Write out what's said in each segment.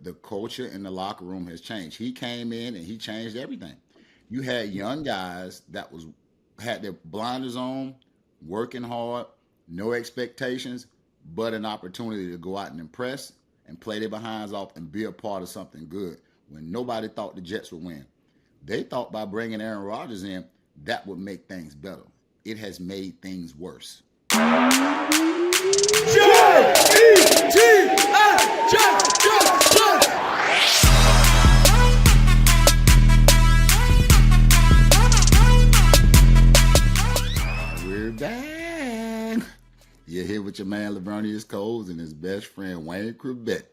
the culture in the locker room has changed. He came in and he changed everything. You had young guys that was had their blinders on, working hard, no expectations, but an opportunity to go out and impress and play their behinds off and be a part of something good. When nobody thought the Jets would win, they thought by bringing Aaron Rodgers in that would make things better. It has made things worse. We're back. You're here with your man Laveranues Coles and his best friend Wayne Chrebet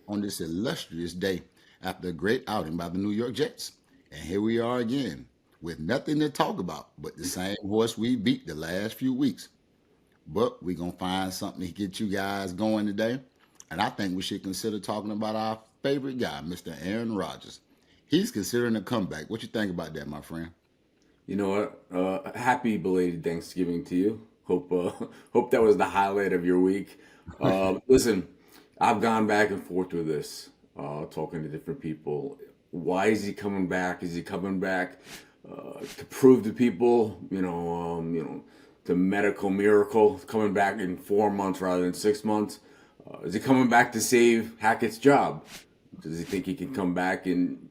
on this illustrious day after a great outing by the New York Jets. And here we are again with nothing to talk about but the same horse we beat the last few weeks. But we're going to find something to get you guys going today. And I think we should consider talking about our favorite guy, Mr. Aaron Rodgers. He's considering a comeback. What you think about that, my friend? You know what? Happy belated Thanksgiving to you. Hope that was the highlight of your week. Listen, I've gone back and forth with this, talking to different people. Why is he coming back? Is he coming back to prove to people, the medical miracle, coming back in 4 months rather than 6 months? Is he coming back to save Hackett's job? Does he think he can come back and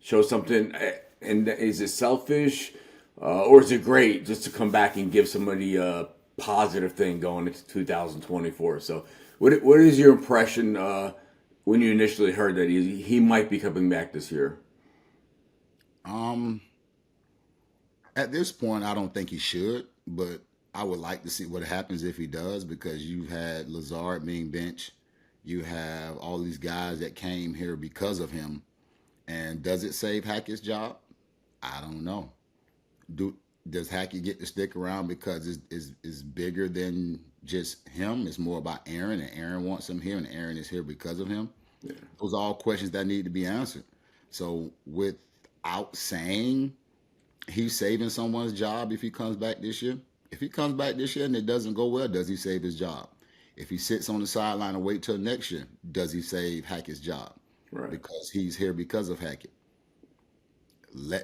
show something? And is it selfish? Or is it great just to come back and give somebody a positive thing going into 2024? So what is your impression when you initially heard that he might be coming back this year? At this point, I don't think he should, but I would like to see what happens if he does, because you've had Lazard being benched. You have all these guys that came here because of him. And does it save Hackett's job? I don't know. Does Hackett get to stick around because it's bigger than just him? It's more about Aaron, and Aaron wants him here, and Aaron is here because of him. Yeah. Those are all questions that need to be answered. So without saying he's saving someone's job if he comes back this year, if he comes back this year and it doesn't go well, does he save his job? If he sits on the sideline and wait till next year, does he save Hackett's job? Right. Because he's here because of Hackett.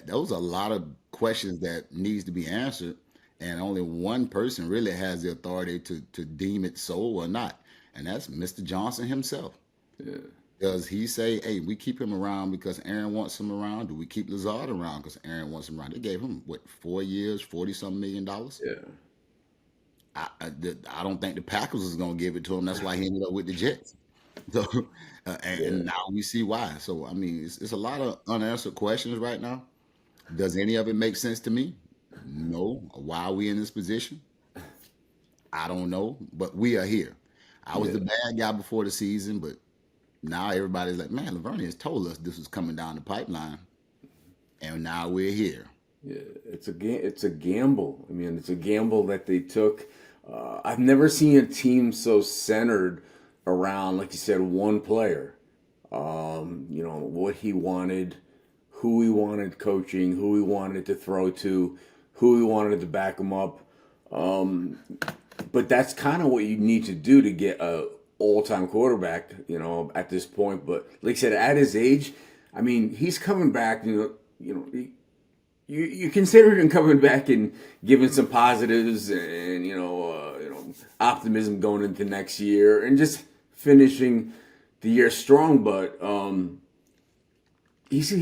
Those are a lot of questions that needs to be answered, and only one person really has the authority to deem it so or not, and that's Mr. Johnson himself. Yeah. Does he say, hey, we keep him around because Aaron wants him around? Do we keep Lazard around because Aaron wants him around? They gave him, 4 years, $40-something million? Yeah. I don't think the Packers was going to give it to him. That's why he ended up with the Jets. So, and now we see why. So, I mean, it's a lot of unanswered questions right now. Does any of it make sense to me? No. Why are we in this position? I don't know, but we are here. I was the bad guy before the season, but now everybody's like, man, Laveranues told us this was coming down the pipeline, and now we're here. Yeah, it's a gamble. I mean, it's a gamble that they took. I've never seen a team so centered around, like you said, one player. What he wanted, who he wanted coaching, who he wanted to throw to, who he wanted to back him up. But that's kind of what you need to do to get a all-time quarterback, at this point. But like I said, at his age, I mean, he's coming back. You consider him coming back and giving some positives and optimism going into next year and just finishing the year strong. But he's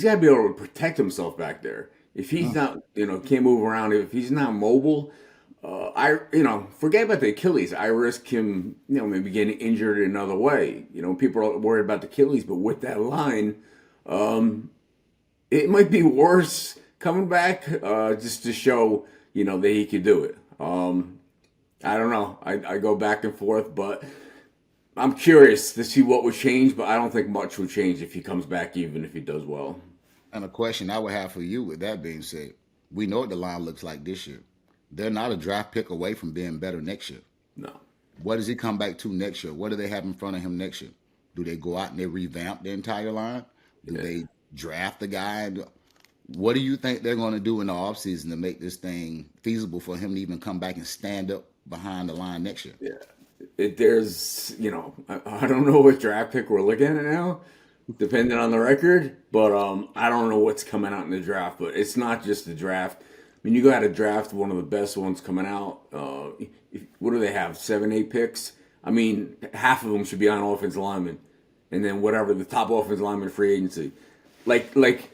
got to be able to protect himself back there. If he's not, can't move around, if he's not mobile, forget about the Achilles. I risk him, maybe getting injured another way. People are worried about the Achilles, but with that line, it might be worse coming back just to show, that he could do it. I don't know. I go back and forth, but I'm curious to see what would change, but I don't think much would change if he comes back, even if he does well. And a question I would have for you with that being said, we know what the line looks like this year. They're not a draft pick away from being better next year. No. What does he come back to next year? What do they have in front of him next year? Do they go out and they revamp the entire line? Do they draft the guy? What do you think they're going to do in the offseason to make this thing feasible for him to even come back and stand up behind the line next year? Yeah. there's, I don't know what draft pick we're looking at now, depending on the record, but I don't know what's coming out in the draft. But it's not just the draft. I mean, you got to draft one of the best ones coming out. What do they have? 7, 8 picks? I mean, half of them should be on offensive linemen, and then whatever the top offensive lineman free agency, like like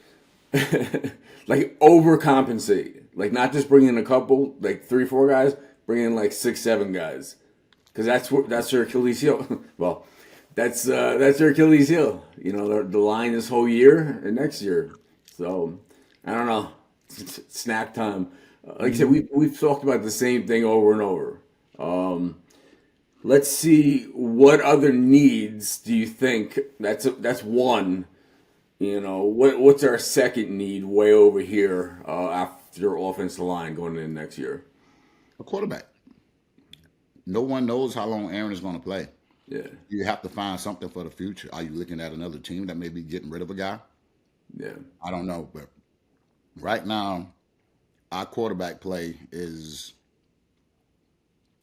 overcompensate, like not just bring in a couple, like 3, 4 guys, bring in like 6, 7 guys, because that's their Achilles heel. Well, that's their Achilles heel. The line this whole year and next year. So I don't know. It's snack time. Like I said, we've talked about the same thing over and over. Let's see, what other needs do you think? That's one. What's our second need way over here after offensive line going into next year? A quarterback. No one knows how long Aaron is going to play. Yeah. You have to find something for the future. Are you looking at another team that may be getting rid of a guy? Yeah. I don't know, but right now, our quarterback play is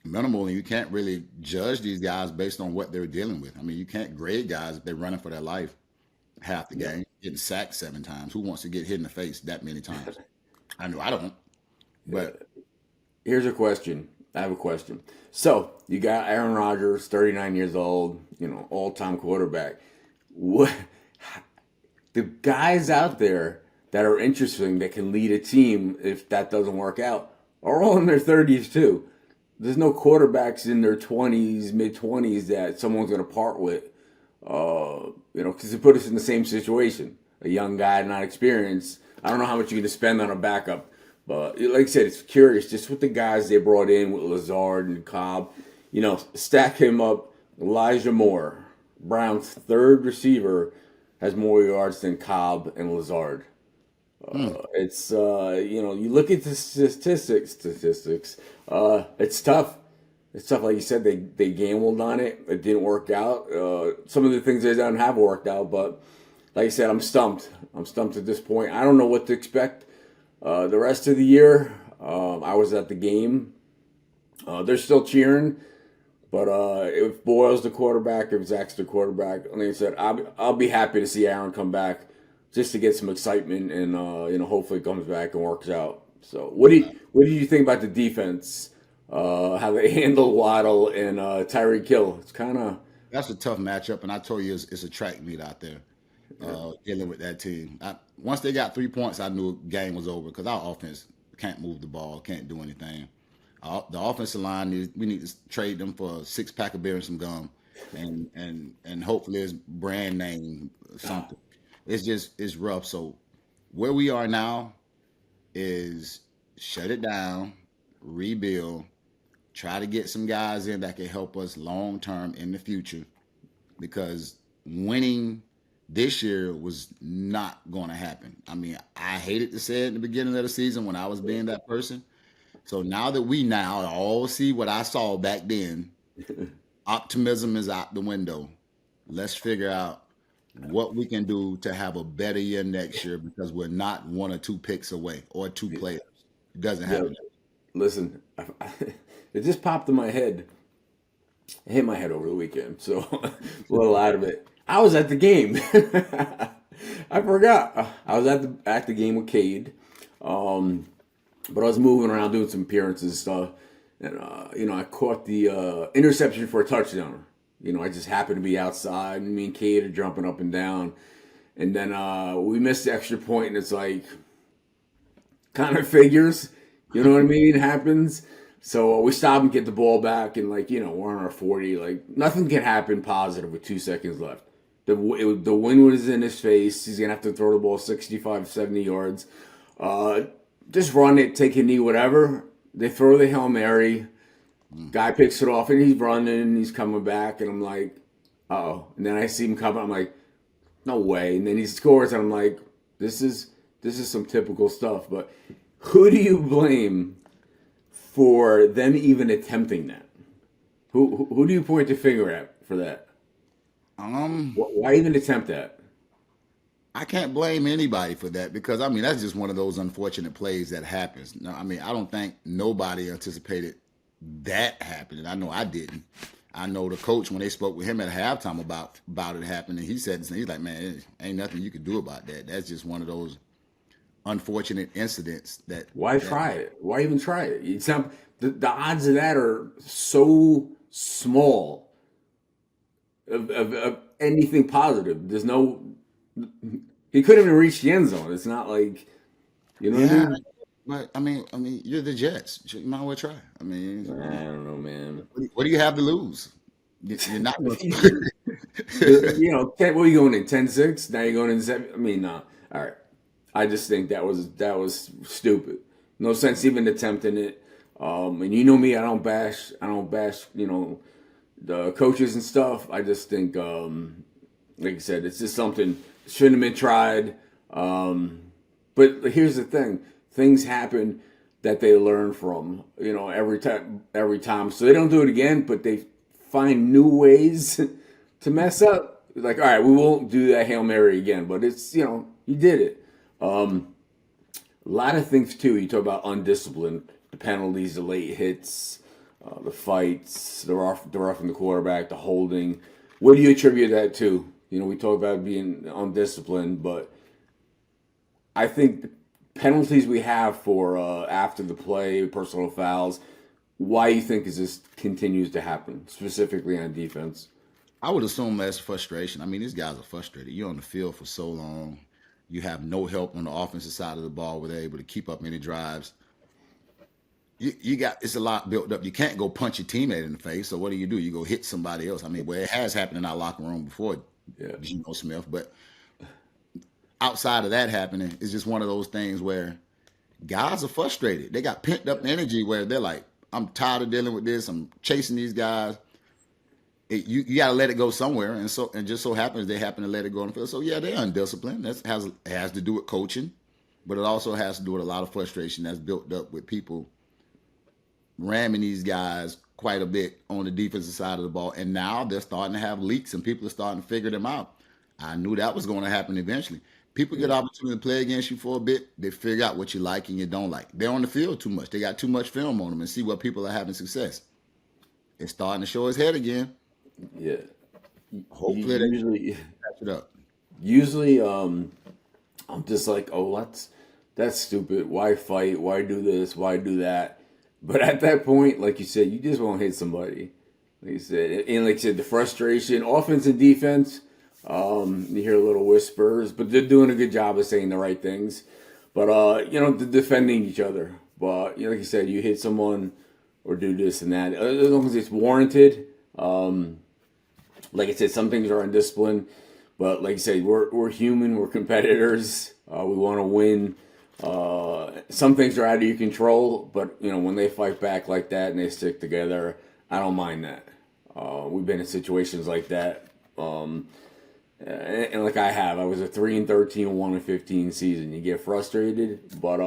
minimal, and you can't really judge these guys based on what they're dealing with. I mean, you can't grade guys if they're running for their life half the game, getting sacked 7 times. Who wants to get hit in the face that many times? I know I don't. But here's a question. I have a question. So you got Aaron Rodgers, 39 years old, all-time quarterback. What the guys out there that are interesting that can lead a team if that doesn't work out are all in their 30s too. There's no quarterbacks in their 20s, mid-20s that someone's going to part with. Because it put us in the same situation. A young guy, not experienced. I don't know how much you're going to spend on a backup. But like I said, it's curious. Just with the guys they brought in with Lazard and Cobb, stack him up. Elijah Moore, Brown's third receiver, has more yards than Cobb and Lazard. It's you look at the statistics. It's tough. It's tough. Like you said, they gambled on it. It didn't work out. Some of the things they done have worked out, but like I said, I'm stumped. I'm stumped at this point. I don't know what to expect the rest of the year. I was at the game. They're still cheering, but if Boyle's the quarterback, if Zach's the quarterback, like I said, I'll be happy to see Aaron come back just to get some excitement, and hopefully it comes back and works out. So what do you think about the defense? How they handle Waddle and Tyreek Hill? It's kind of that's a tough matchup, and I told you it's a track meet out there dealing with that team. Once they got 3 points, I knew the game was over because our offense can't move the ball, can't do anything. The offensive line, we need to trade them for a 6-pack of beer and some gum, and hopefully it's brand name something. It's rough. So where we are now is shut it down, rebuild, try to get some guys in that can help us long term in the future, because winning this year was not going to happen. I mean, I hated to say it in the beginning of the season when I was being that person. So now that we now all see what I saw back then, optimism is out the window. Let's figure out what we can do to have a better year next year, because we're not 1 or 2 picks away or 2 players. It doesn't happen. Listen, it just popped in my head. I hit my head over the weekend, so a little out of it. I was at the game. I forgot. I was at the game with Cade, but I was moving around doing some appearances and stuff, and I caught the interception for a touchdown. I just happened to be outside, and me and Cade are jumping up and down, and then we missed the extra point, and it's like kind of figures. You know what I mean? It happens. So we stop and get the ball back, and we're on our 40. Like, nothing can happen positive with 2 seconds left. The wind was in his face. He's going to have to throw the ball 65, 70 yards. Just run it, take a knee, whatever. They throw the Hail Mary. Guy picks it off, and he's running, he's coming back, and I'm like, uh-oh. And then I see him coming, I'm like, no way. And then he scores, and I'm like, this is some typical stuff. But who do you blame for them even attempting that? Who do you point the finger at for that? Why even attempt that? I can't blame anybody for that, because that's just one of those unfortunate plays that happens. No, I don't think nobody anticipated that happening. I know I didn't. I know the coach when they spoke with him at halftime about it happening, he said this, and he's like, "Man, ain't nothing you can do about that. That's just one of those unfortunate incidents Why that try it? Why even try it? It's not, the odds of that are so small of anything positive. There's no, he couldn't even reach the end zone. It's not like, you know what I yeah." mean? But I mean, you're the Jets. You might as well try. I mean, I don't know, man. what do you have to lose? You're not going to. You know, what are you going in 10-6? Now you're going in 7. I mean, no. All right. I just think that was stupid. No sense even attempting it. And you know me, I don't bash, the coaches and stuff. I just think, like I said, it's just something shouldn't have been tried. But here's the thing: things happen that they learn from, every time. So they don't do it again, but they find new ways to mess up. Like, all right, we won't do that Hail Mary again, but it's, you did it. A lot of things too. You talk about undisciplined, the penalties, the late hits, the fights, the roughing the quarterback, the holding. What do you attribute that to? We talk about being undisciplined, but I think the penalties we have for after the play, personal fouls. Why you think is this continues to happen, specifically on defense? I would assume that's frustration. I mean, these guys are frustrated. You're on the field for so long. You have no help on the offensive side of the ball where they're able to keep up any drives. You got it's a lot built up. You can't go punch your teammate in the face. So what do? You go hit somebody else. I mean, well, it has happened in our locker room before, Yeah, Geno Smith. But outside of that happening, it's just one of those things where guys are frustrated. They got pent up energy where they're like, I'm tired of dealing with this. I'm chasing these guys. You got to let it go somewhere, and just so happens they happen to let it go on the field. So yeah, they're undisciplined. That has to do with coaching, but it also has to do with a lot of frustration that's built up with people ramming these guys quite a bit on the defensive side of the ball. And now they're starting to have leaks, and people are starting to figure them out. I knew that was going to happen eventually. People get yeah, opportunity to play against you for a bit. They figure out what you like and you don't like. They're on the field too much. They got too much film on them and see what people are having success. It's starting to show its head again. yeah. Hopefully they Usually, catch it up. usually, I'm just like, oh, that's stupid. Why fight? Why do this? Why do that? But at that point, like you said, you just won't hit somebody. Like you said, and like you said, the frustration, offense and defense. You hear little whispers, but they're doing a good job of saying the right things. But they're defending each other. But like you said, you hit someone or do this and that, as long as it's warranted. Like I said, some things are undisciplined, but like I said, we're human. We're competitors. We want to win. Some things are out of your control, but when they fight back like that and they stick together, I don't mind that. We've been in situations like that. And like I was a 3-13, 1-15 season. You get frustrated, but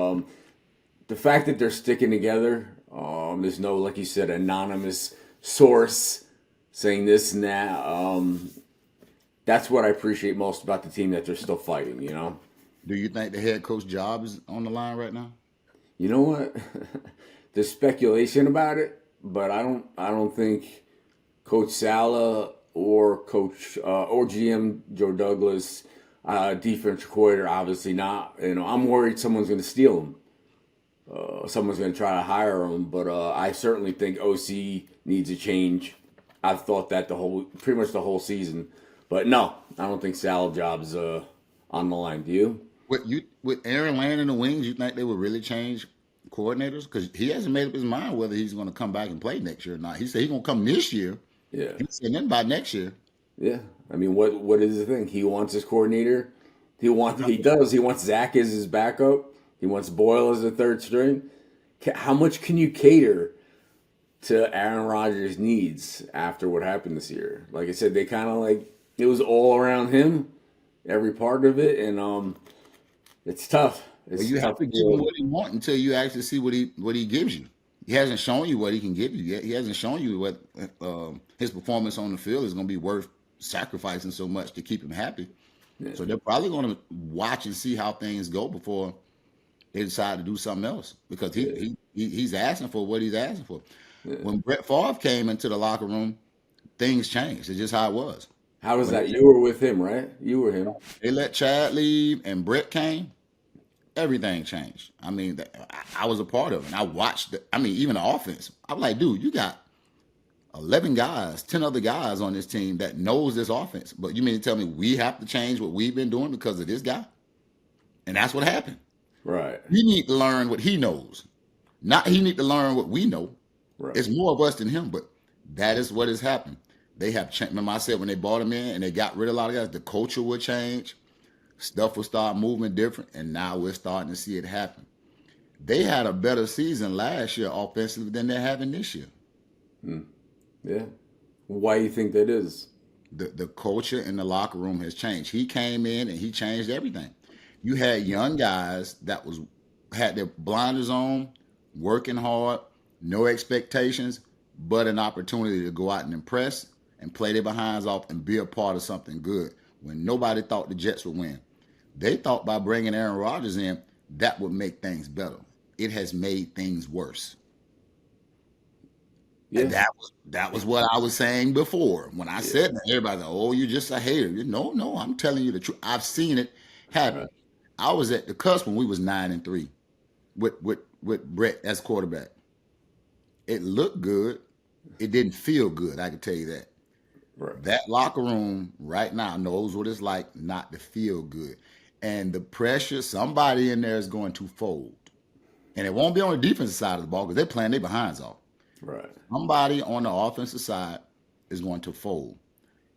the fact that they're sticking together, there's no, like you said, anonymous source saying this and that. That's what I appreciate most about the team, that they're still fighting. Do you think the head coach job is on the line right now? You know what? There's speculation about it, but I don't think Coach Sala or GM Joe Douglas, defense coordinator, obviously not. I'm worried someone's going to steal him. Someone's going to try to hire him, but I certainly think OC needs a change. I've thought that pretty much the whole season, but no, I don't think Sal job's on the line. Do you? With Aaron landing the wings, you think they would really change coordinators? Because he hasn't made up his mind whether he's going to come back and play next year or not. He said he's going to come this year. Yeah, He said nothing about next year. yeah. I mean, what is the thing? He wants his coordinator. He does. He wants Zach as his backup. He wants Boyle as the third string. How much can you cater to Aaron Rodgers' needs after what happened this year? Like I said, they kind of it was all around him, every part of it, and it's tough. But It's you have tough. to give him what he wants until you actually see what he gives you. He hasn't shown you what he can give you yet. He hasn't shown you what his performance on the field is going to be worth sacrificing so much to keep him happy. Yeah, So they're probably going to watch and see how things go before they decide to do something else, because yeah, he's asking for what he's asking for. yeah, When Brett Favre came into the locker room, things changed. It's just how it was. How was When that? You were with him, right? You were him. they let Chad leave and Brett came, everything changed. I mean, I was a part of it. And I watched. Even the offense. I'm like, dude, you got 11 guys, 10 other guys on this team that knows this offense. But you mean to tell me we have to change what we've been doing because of this guy? And that's what happened. Right. We need to learn what he knows. Not he need to learn what we know. Right. It's more of us than him, but that is what has happened. They have changed. Remember I said when they brought him in and they got rid of a lot of guys, the culture would change. Stuff will start moving different, and now we're starting to see it happen. They had a better season last year offensively than they're having this year. Yeah. Why do you think that is? The culture in the locker room has changed. He came in and he changed everything. You had young guys that had their blinders on, working hard, no expectations, but an opportunity to go out and impress and play their behinds off and be a part of something good when nobody thought the Jets would win. They thought by bringing Aaron Rodgers in, that would make things better. It has made things worse. Yeah. And that was what I was saying before. When I said that, everybody's like, oh, you're just a hater. No, I'm telling you the truth. I've seen it happen. Right. I was at the cusp when we was 9-3 with Brett as quarterback. It looked good. It didn't feel good, I can tell you that. Right. That locker room right now knows what it's like not to feel good. And the pressure, somebody in there is going to fold. And it won't be on the defensive side of the ball because they're playing their behinds off. Right. Somebody on the offensive side is going to fold.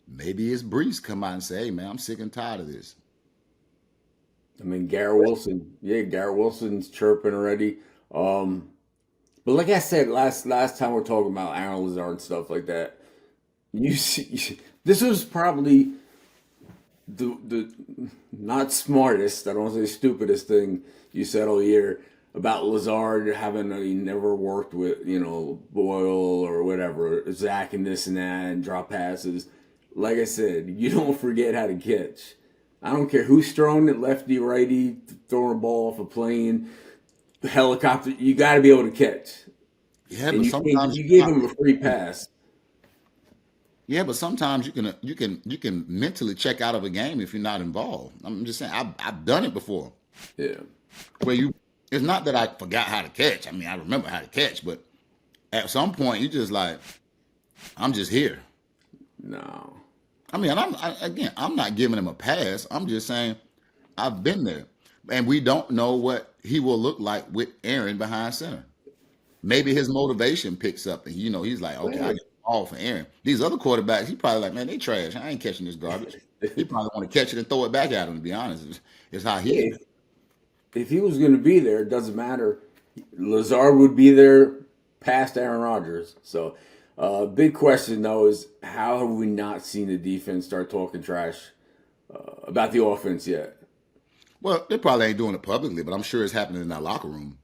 Maybe it's Brees come out and say, hey, man, I'm sick and tired of this. I mean, Garrett Wilson. Yeah, Garrett Wilson's chirping already. But like I said last time we are talking about Aaron Lazard and stuff like that. You see, this was probably the not smartest, I don't want to say stupidest thing you said all year about Lazard having he never worked with, Boyle or whatever, Zach and this and that and drop passes. Like I said, you don't forget how to catch. I don't care who's throwing it, lefty, righty, throwing a ball off a plane, helicopter. You got to be able to catch. Yeah, And but sometimes you gave him a free pass. Yeah, but sometimes you can mentally check out of a game if you're not involved. I'm just saying I've done it before. Yeah. Where it's not that I forgot how to catch. I mean, I remember how to catch, but at some point you just like, I'm just here. No. I mean, I'm not giving him a pass. I'm just saying I've been there. And we don't know what he will look like with Aaron behind center. Maybe his motivation picks up and he's like, okay, I get the ball for Aaron. These other quarterbacks, he probably like, man, they trash. I ain't catching this garbage. He probably want to catch it and throw it back at him, to be honest. It's how he is. If he was going to be there, it doesn't matter. Lazard would be there past Aaron Rodgers. So, big question, though, is how have we not seen the defense start talking trash about the offense yet? Well, they probably ain't doing it publicly, but I'm sure it's happening in that locker room.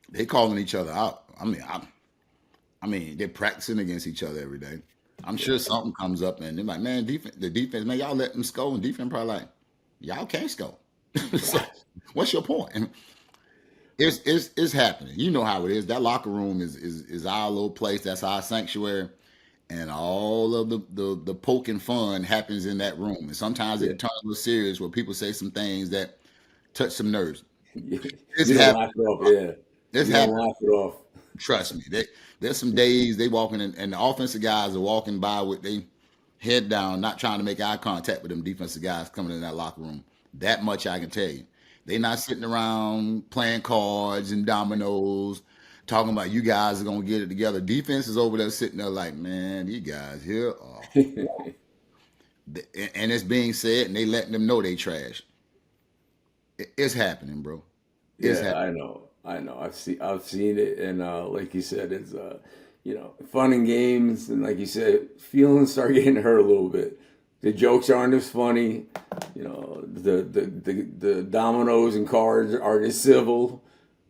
They calling each other out. I mean, they're practicing against each other every day. I'm sure something comes up and they're like, man, the defense, man, y'all let them score. And defense probably like, y'all can't score. So, what's your point? And it's happening. You know how it is. That locker room is our little place. That's our sanctuary. And all of the poking fun happens in that room. And sometimes it turns a little serious where people say some things that touch some nerves. It's happening. It's happening. Trust me. There's some days they walking in, and the offensive guys are walking by with their head down, not trying to make eye contact with them defensive guys coming in that locker room. That much I can tell you. They're not sitting around playing cards and dominoes, talking about you guys are going to get it together. Defense is over there sitting there like, man, these guys here are. And it's being said, and they letting them know they trash. It's happening, bro. It's happening. I know. I've seen it, and like you said, it's fun and games, and like you said, feelings start getting hurt a little bit. The jokes aren't as funny, the dominoes and cards aren't as civil.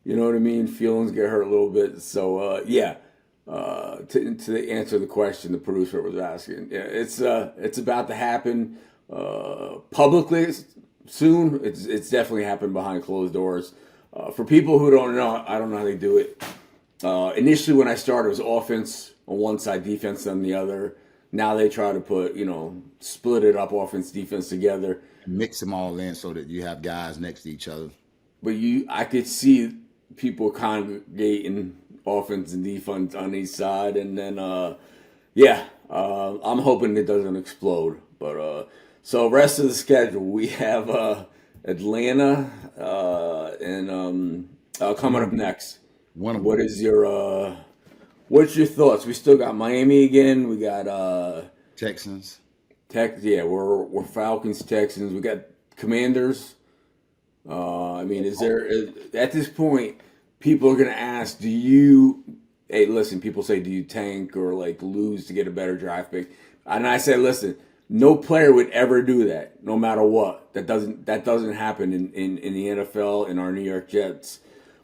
You know what I mean? Feelings get hurt a little bit. So to answer the question the producer was asking, yeah, it's about to happen publicly soon. It's definitely happened behind closed doors. For people who don't know, I don't know how they do it. Initially, when I started, it was offense on one side, defense on the other. Now they try to put, split it up, offense, defense together. Mix them all in so that you have guys next to each other. But I could see people congregating offense and defense on each side, and then I'm hoping it doesn't explode. But so rest of the schedule, we have Atlanta and coming up next. One of What them. is what's your thoughts? We still got Miami again. We got Texans. Yeah, we're Falcons, Texans. We got Commanders. I mean, at this point, people are going to ask, hey, listen, people say, do you tank or like lose to get a better draft pick? And I say, listen, no player would ever do that, no matter what. That doesn't happen in the NFL in our New York Jets.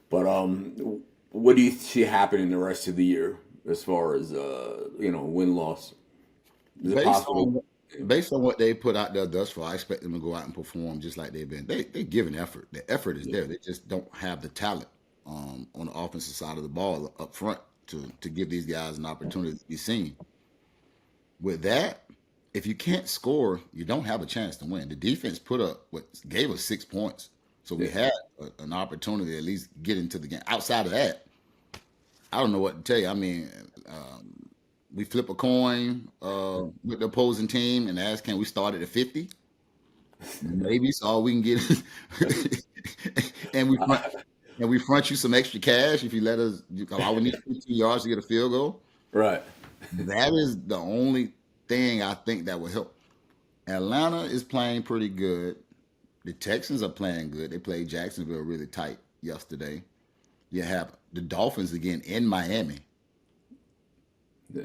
But what do you see happening the rest of the year as far as win loss? Is it Based possible? based on what they put out there thus far, I expect them to go out and perform just like they've been. They give an effort. The effort is there. They just don't have the talent on the offensive side of the ball up front to give these guys an opportunity to be seen. With that, if you can't score, you don't have a chance to win. The defense gave us 6 points, so we Yeah. had an opportunity to at least get into the game. Outside of that, I don't know what to tell you. I mean, we flip a coin with the opposing team and ask, can we start at 50? Maybe it's all we can get. and we front, and we front you some extra cash if you let us. All we need 15 yards to get a field goal. Right. That is the only thing I think that will help. Atlanta is playing pretty good. The Texans are playing good. They played Jacksonville really tight yesterday. You have the Dolphins again in Miami. Yeah.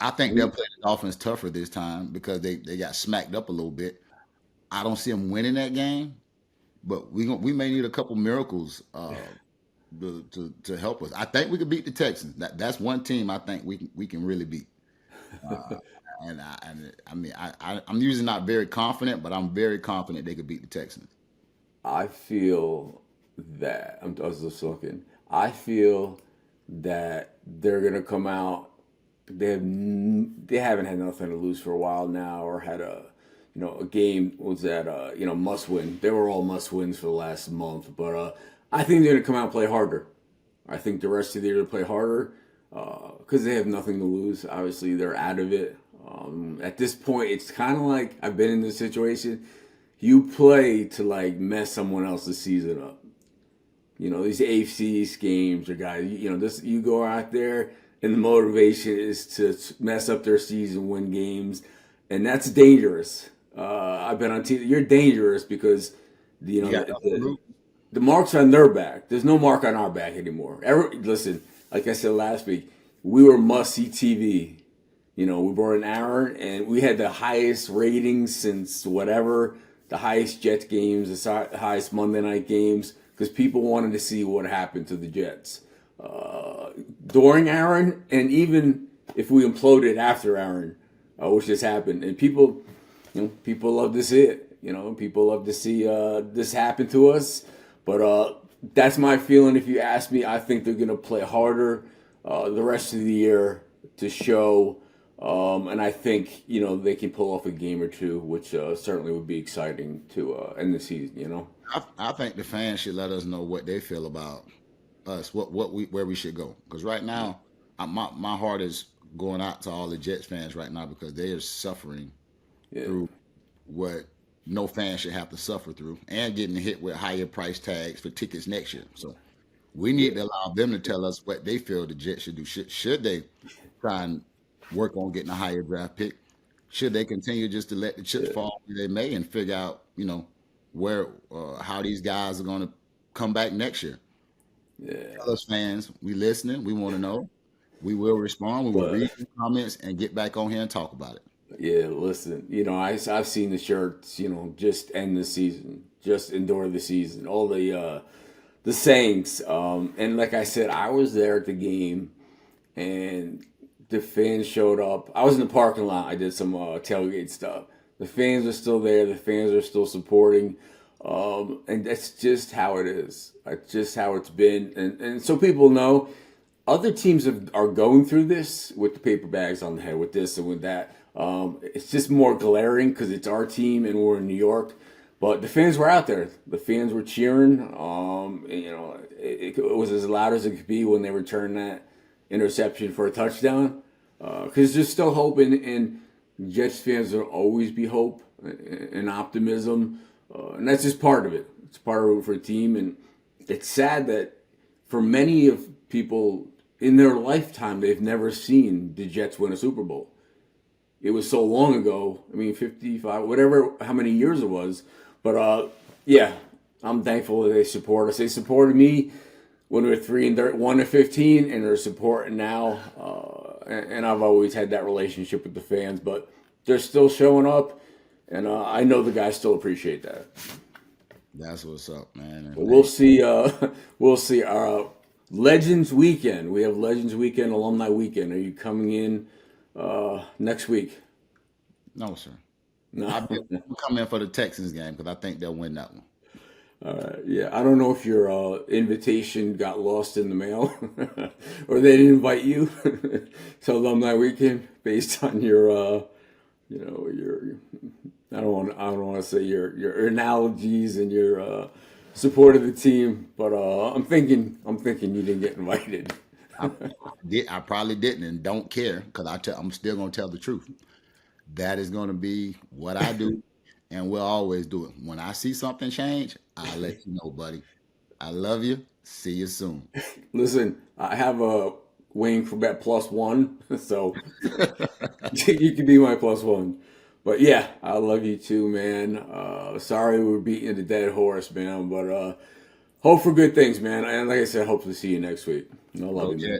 I think they'll We, play the Dolphins tougher this time because they got smacked up a little bit. I don't see them winning that game, but we may need a couple miracles to help us. I think we could beat the Texans. That's one team I think we can really beat. Uh, I'm usually not very confident, but I'm very confident they could beat the Texans. I feel I was just looking. I feel that they're gonna come out. They haven't had nothing to lose for a while now, or had a game was that must win. They were all must wins for the last month, but I think they're gonna come out and play harder. I think the rest of the year to play harder because they have nothing to lose. Obviously, they're out of it. At this point, it's kind of like I've been in this situation. You play to like mess someone else's season up. These AFC East games or guys, this you go out there and the motivation is to mess up their season, win games, and that's dangerous. I've been on team. You're dangerous because You got nothing to lose. the mark's on their back. There's no mark on our back anymore. Listen, like I said last week, we were must see TV. We brought in Aaron, and we had the highest ratings since whatever, the highest Jets games, the highest Monday night games, because people wanted to see what happened to the Jets during Aaron, and even if we imploded after Aaron, which just happened, and people love to see it. People love to see this happen to us. But that's my feeling. If you ask me, I think they're going to play harder the rest of the year to show. And I think, they can pull off a game or two, which certainly would be exciting to end the season. I think the fans should let us know what they feel about us, where we should go. Because right now, my heart is going out to all the Jets fans right now because they are suffering Yeah. through what no fan should have to suffer through, and getting hit with higher price tags for tickets next year. So we need to allow them to tell us what they feel the Jets should do. Should they try and work on getting a higher draft pick? Should they continue just to let the chips Yeah. fall where they may and figure out, where how these guys are going to come back next year? Yeah. Tell us fans, we listening. We want to know. We will respond. We will But read the comments and get back on here and talk about it. yeah, listen, I've seen the shirts, just end the season, just endure the season, all the sayings. And like I said, I was there at the game, and the fans showed up. I was in the parking lot. I did some tailgate stuff. The fans are still there. The fans are still supporting. And that's just how it is. That's just how it's been. And so people know. other teams are going through this with the paper bags on the head, with this and with that. It's just more glaring because it's our team and we're in New York. But the fans were out there. The fans were cheering. It was as loud as it could be when they returned that interception for a touchdown. Because there's still hope, and Jets fans will always be hope and optimism. And that's just part of it. It's part of it for a team. And it's sad that for many of people in their lifetime, they've never seen the Jets win a Super Bowl. It was so long ago. I mean, 55, whatever, how many years it was. But yeah, I'm thankful that they support us. They supported me when we were 1-15, and they're supporting now. And I've always had that relationship with the fans, but they're still showing up, and I know the guys still appreciate that. That's what's up, man. But we'll see. We'll see. Legends Weekend. We have Legends Weekend, Alumni Weekend. Are you coming in next week? No, sir. No. I'm coming in for the Texans game because I think they'll win that one. Yeah, I don't know if your invitation got lost in the mail or they didn't invite you to Alumni Weekend based on your I don't want to say your analogies and your support of the team, but I'm thinking you didn't get invited. I probably didn't and don't care because I'm still gonna tell the truth. That is gonna be what I do, and we'll always do it. When I see something change, I'll let you know, buddy. I love you. See you soon. Listen, I have a Wayne Chrebet +1, so you can be my +1. But yeah, I love you too, man. Sorry we're beating the dead horse, man, but hope for good things, man. And like I said, hope to see you next week. I love you, man.